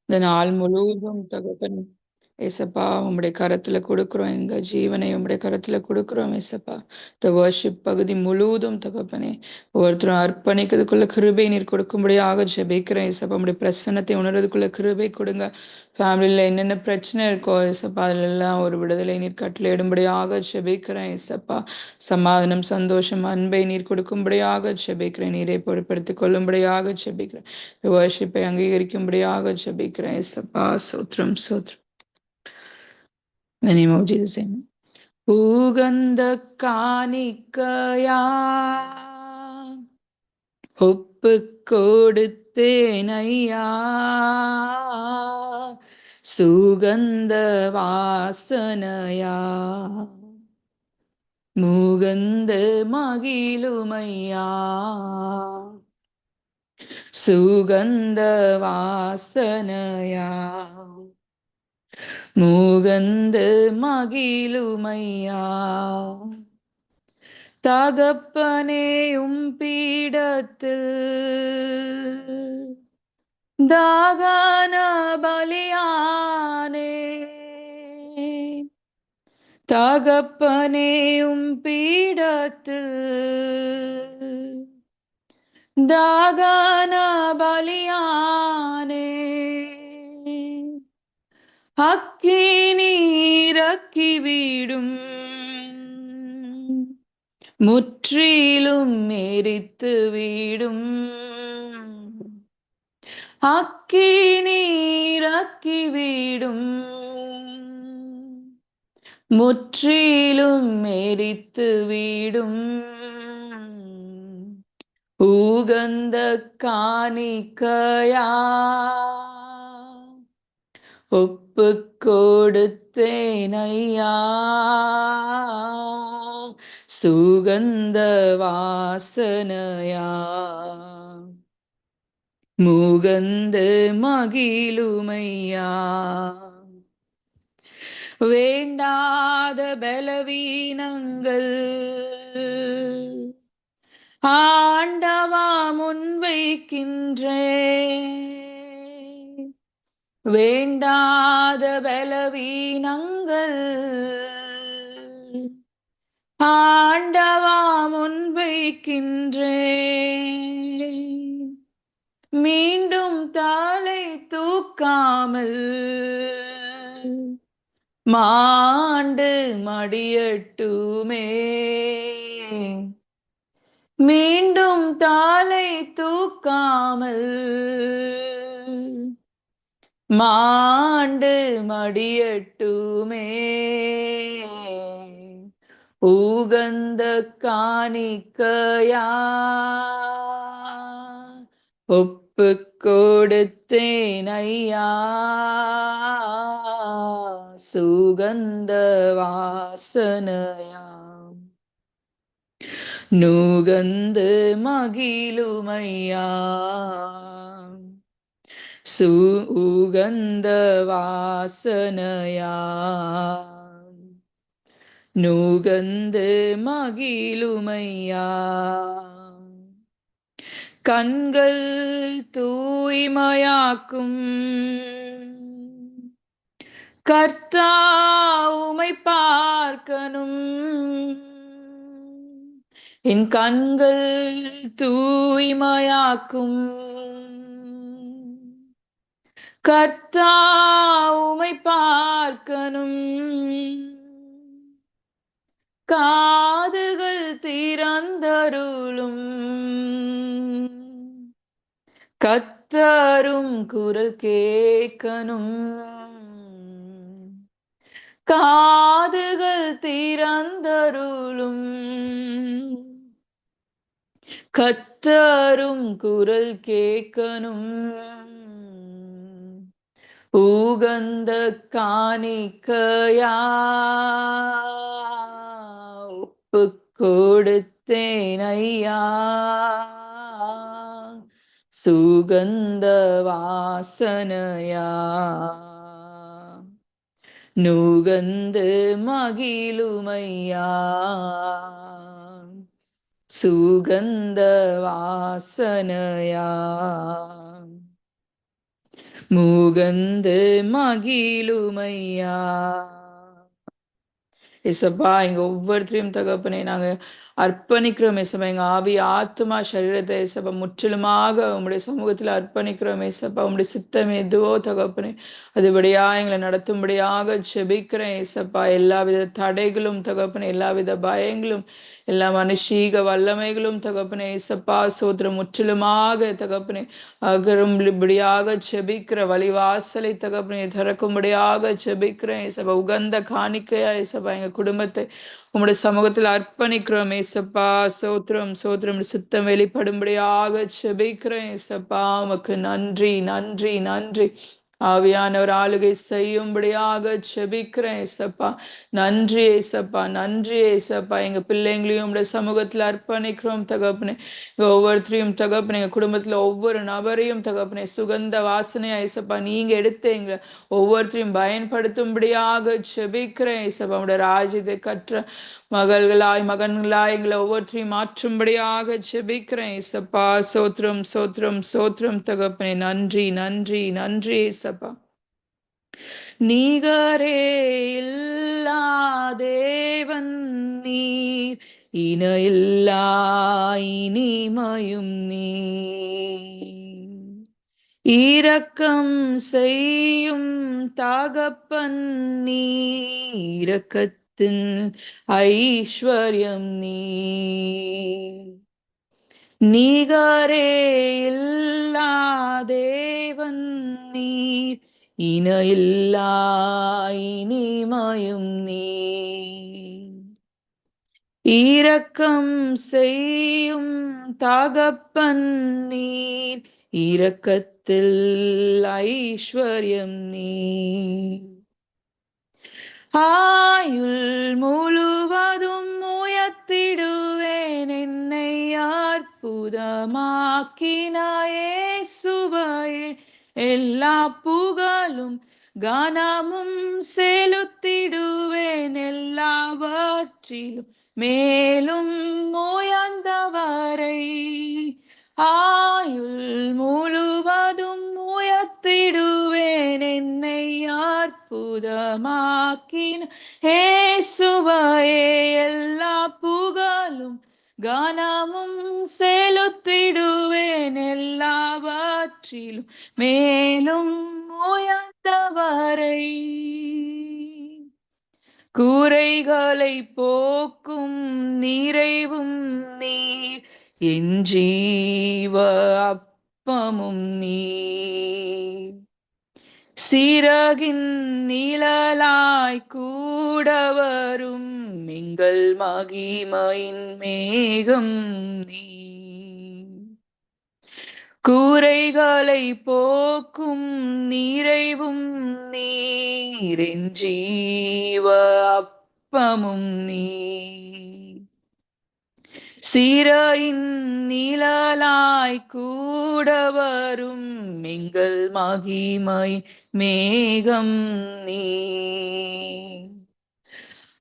இந்த நாள் முழுவதும் தகப்பன் ஏசப்பா உம்முடைய கரத்துல கொடுக்கிறோம். எங்க ஜீவனை உம்முடைய கரத்துல கொடுக்கிறோம் ஏசப்பா. இந்த வர்ஷிப் பகுதி முழுவதும் தகப்பனே ஒவ்வொருத்தரும் அர்ப்பணிக்கிறதுக்குள்ள கிருபை நீர் கொடுக்கும்படியாக ஜெபிக்கிறேன் ஏசப்பா. உம்முடைய பிரசன்னத்தை உணர்றதுக்குள்ள கிருபை கொடுங்க. ஃபேமிலியில என்னென்ன பிரச்சனை இருக்கோ ஏசப்பா அதிலெல்லாம் ஒரு விடுதலை நீர் கட்டளையிடும்படியாக ஜெபிக்கிறேன் ஏசப்பா. சமாதானம், சந்தோஷம், அன்பை நீர் கொடுக்கும்படியாக ஜெபிக்கிறேன். நீரை பொறுப்படுத்திக் கொள்ளும்படியாக ஜெபிக்கிறேன். வர்ஷிப்பை அங்கீகரிக்கும்படியாக ஜெபிக்கிறேன் ஏசப்பா. சோத்ரம் சோத்ரம். In the name of Jesus, amen. உகந்த காணிக்கையா ஒப்பு கொடுத்தேன் ஐயா, சுகந்த வாசனையா முகந்த மகிழுமையா, சுகந்த வாசனையா முகந்த மகிழுமையா. தகப்பனேயும் பீடத்தில் தாகான பலியானே, தகப்பனேயும் பீடத்தில் தாகான பலியானே, அக்கினி இறக்கி விடும் முற்றிலும் எரித்து விடும், அக்கினி இறக்கி விடும் முற்றிலும் எரித்து விடும். உகந்த காணிக்கையா ஒப்பு கொடுத்தேன் ஐயா, சுகந்த வாசனையா முகந்த மகிழுமையா. வேண்டாத பலவீனங்கள் ஆண்டவா முன்வைக்கின்றேன், வேண்டாத பலவீனங்கள் ஆண்டவா முன்வைக்கின்றேன், மீண்டும் தலை தூக்காமல் மாண்டு மடியட்டுமே, மீண்டும் தலை தூக்காமல் மாண்டு மடியட்டுமே. உகந்த காணிக்கையா ஒப்பு கொடுத்தேன் ஐயா, சுகந்த வாசனையா நுகந்து மகிழுமையா, சுகந்த வாசனையா நுகந்து மகிழுமையா. கண்கள் தூய்மையாக்கும் கர்த்தா உமை பார்க்கணும், என் கண்கள் தூய்மையாக்கும் கர்த்தா உமை பார்க்கணும், காதுகள் திறந்தருளும் கத்தரும் குரல் கேட்கணும், காதுகள் திறந்தருளும் கத்தரும் குரல் கேட்கணும். உகந்த காணிக்கையா ஒப்பு கொடுத்தேன் ஐயா, சுகந்த வாசனையா நுகந்து மகிழுமையா, சுகந்த வாசனையா முகந்து மகிழுமையா. ஏசப்பா எங்க ஒவ்வொருத்தரையும் தகப்பனே நாங்க அர்ப்பணிக்கிறோம் ஏசப்பா. எங்க ஆவி ஆத்மா சரீரத்தை ஏசப்பா முற்றிலுமாக உங்களுடைய சமூகத்துல அர்ப்பணிக்கிறோம் ஏசப்பா. உங்களுடைய சித்தம் எதுவோ தகப்பனே அதுபடியா எங்களை நடத்தும்படியாக செபிக்கிறேன் ஏசப்பா. எல்லாவித தடைகளும் தகப்பனே, எல்லாவித பயங்களும், எல்லா மனுஷீக வல்லமைகளும் தகப்பனே ஏசப்பா சோத்திரம் முற்றிலுமாக தகப்பனே அகரும்படியாக செபிக்கிற வழிவாசலை தகப்பனே திறக்கும்படியாக செபிக்கிறேன் ஏசப்பா. உகந்த காணிக்கையா ஏசப்பா எங்க குடும்பத்தை உங்களுடைய சமூகத்தில் அர்ப்பணிக்கிறோம் ஏசப்பா. சோத்திரம் சோத்திரம் சித்தம் வெளிப்படும்படியாக செபிக்கிறேன் ஏசப்பா. உமக்கு நன்றி நன்றி நன்றி. ஆவியானவர் ஆளுகை செய்யும்படியாக செபிக்கிறேன் ஏசப்பா. நன்றி ஏசப்பா, நன்றி ஏசப்பா. எங்க பிள்ளைங்களையும் உங்களுடைய சமூகத்துல அர்ப்பணிக்கிறோம் தகப்பனே. ஒவ்வொருத்தரையும் தகப்பனே, எங்க குடும்பத்துல ஒவ்வொரு நபரையும் தகப்பனே சுகந்த வாசனையா ஏசப்பா நீங்க எடுத்து எங்களை ஒவ்வொருத்தரையும் பயன்படுத்தும்படியாக செபிக்கிறேன் ஏசப்பா. உங்களுடைய ராஜ்யத்தை கற்ற மகள்களாய் மகன்களாய் எங்களை ஒவ்வொருத்தரையும் மாற்றும்படியாக செபிக்கிறேன் ஏசப்பா. சோத்ரம் சோத்ரம் சோத்ரம் தகப்பனே. நன்றி நன்றி நன்றி ஏசப்பா. நீகரே இல்லா தேவன் நீர், இன இல்லா இனிமையும் நீர். இரக்கம் செய்யும் தகப்பன் நீர், இரக்கத்தின் ஐஸ்வர்யம் நீர். நீகரே இல்லா தேவன் நீர், இன இல்லா இனிமையும் நீர். இரக்கம் செய்யும் தகப்பன் நீர், இரக்கத்தில் ஐஸ்வர்யம் நீர். ஆயுள் முழுவதும் உயர்த்திடுவேன் என்னை அற்புதமாக்கின இயேசுவையே. எல்லா புகழும் கனமும் செலுத்திடுவேன் எல்லாவற்றிலும் மேலும் உயர்ந்தவரை. ஆயுள் முழுவதும் உயர்த்திடுவேன் என்னை அற்புதமாக்கின இயேசுவையே. எல்லா புகழும் கனமும் செலுத்திடுவேன் எல்லாவற்றிலும் மேலும் உயர்ந்தவரை. குறைகளை போக்கும் நிறைவும் நீர், என் ஜீவ அப்பமும் நீர். சிறகின் நிழலாய் கூட வரும் எங்கள் மகிமையின் மேகம் நீர். குறைகளை போக்கும் நிறைவும் நீர், என் ஜீவ அப்பமும் நீர். சிறையின் நிழலாய் கூட வரும் எங்கள் மகிமை மேகம் நீர்.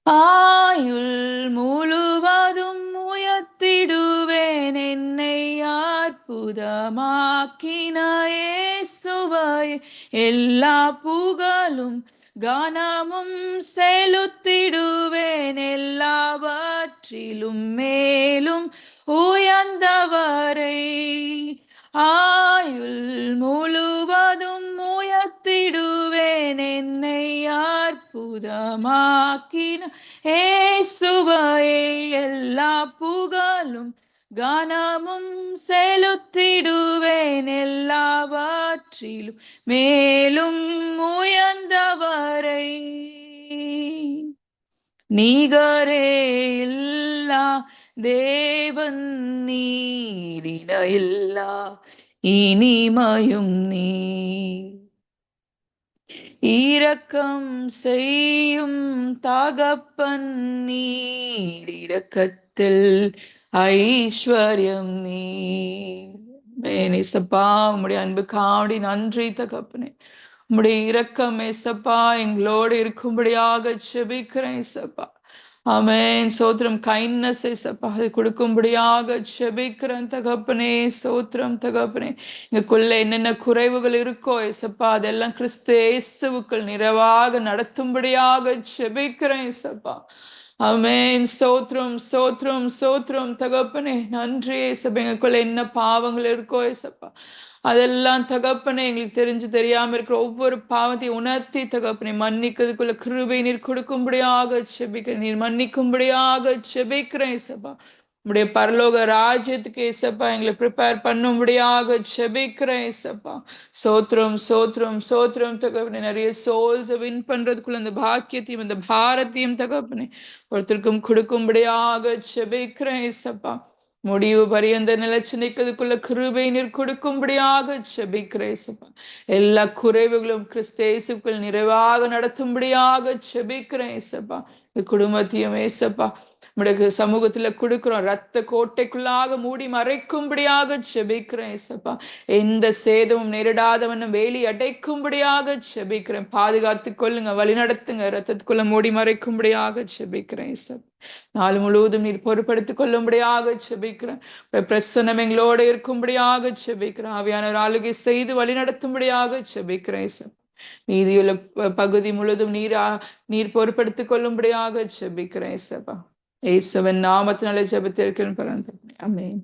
ஆயுள் முழுவதும் உயர்த்திடுவேன் என்னை அற்புதமாக்கின இயேசுவையே. எல்லா புகழும் கனமும் செலுத்திடுவேன் எல்லாவற்றிலும் மேலும் உயர்ந்தவரை. ஆயுள் முழுவதும் உயர்த்திடுவேன் என்னை அற்புதமாக்கின இயேசுவையே. எல்லா புகழும் கனமும் செலுத்திடுவேன் எல்லாவற்றிலும் மேலும் உயர்ந்தவரை. நீகரே இல்லா தேவன் நீர், இன இல்லா இனிமையும் நீர். இரக்கம் செய்யும் தகப்பன் நீர், இரக்கத்தில் ஐஸ்வர்யம் நீர். ஏசப்பா உம்முடைய அன்பு காவடி நன்றி தகப்பனே. உம்முடைய இரக்கம் ஏசப்பா எங்களோடு இருக்கும்படியாக செபிக்கிறேன் ஏசப்பா. ஆமென். சோத்திரம். கைண்ட்னஸ் ஏசப்பா அது கொடுக்கும்படியாக செபிக்கிறேன் தகப்பனே. சோத்திரம் தகப்பனே. எங்களுக்குள்ள என்னென்ன குறைவுகள் இருக்கோ ஏசப்பா அதெல்லாம் கிறிஸ்து இயேசுவுக்குள் நிறைவாக நடத்தும்படியாக செபிக்கிறேன் ஏசப்பா. ஆமென். சோத்திரம் சோத்திரம் சோத்திரம் தகப்பனே. நன்றி ஏசப்பா. எங்களுக்குள்ள என்ன பாவங்கள் இருக்கோ ஏசப்பா அதெல்லாம் தகப்பனே எங்களுக்கு தெரிஞ்சு தெரியாம இருக்கிற ஒவ்வொரு பாவத்தையும் உணர்த்தி தகப்பனை மன்னிக்கிறதுக்குள்ள கிருபை நீர் கொடுக்கும்படியாக செபிக்கிறேன். நீர் மன்னிக்கும்படியாக செபிக்கிறேன் ஏசப்பா. உடைய பரலோக ராஜ்யத்துக்கு ஏசப்பா எங்களை ப்ரிப்பேர் பண்ணும்படியாக செபிக்கிறேன் ஏசப்பா. சோத்திரம் சோத்திரம் சோத்திரம் தகப்பனே. நிறைய சோல்ஸ் வின் பண்றதுக்குள்ள அந்த பாக்கியத்தையும் அந்த பாரத்தையும் தகப்பனே ஒருத்தருக்கும் கொடுக்கும்படியாக செபிக்கிறேன் ஏசப்பா. முடிவு பரியந்த நிலைச்சு நிற்கிறதுக்குள்ள கிருபை நீர் கொடுக்கும்படியாக செபிக்கிறேன் ஏசப்பா. எல்லா குறைவுகளும் கிறிஸ்தேசுக்குள் நிறைவாக நடத்தும்படியாக செபிக்கிறேன் ஏசப்பா. குடும்பத்தையும் ஏசப்பா உடைய சமூகத்துல கொடுக்கிறோம். ரத்த கோட்டைக்குள்ளாக மூடி மறைக்கும்படியாக செபிக்கிறேன் ஏசப்பா. எந்த சேதமும் நேரிடாதவனும் வேலி அடைக்கும்படியாக செபிக்கிறேன். பாதுகாத்து கொள்ளுங்க, வழி நடத்துங்க. ரத்தத்துக்குள்ள மூடி மறைக்கும்படியாக செபிக்கிறேன் ஏசப்பா. நாள் முழுவதும் நீர் பொறுப்படுத்திக் கொள்ளும்படியாக செபிக்கிறேன். பிரசன்னம் எங்களோட இருக்கும்படியாக செபிக்கிறேன். ஆவியானவர் ஆளுகை செய்து வழி நடத்தும்படியாக செபிக்கிறேன் ஏசப்பா. மீதியுள்ள பகுதி முழுவதும் நீர் பொறுப்படுத்திக் கொள்ளும்படியாக செபிக்கிறேன் ஏசப்பா. இயேசுவின் நாமத்தினாலே ஜெபத்திற்கிறேன். ஆமென்.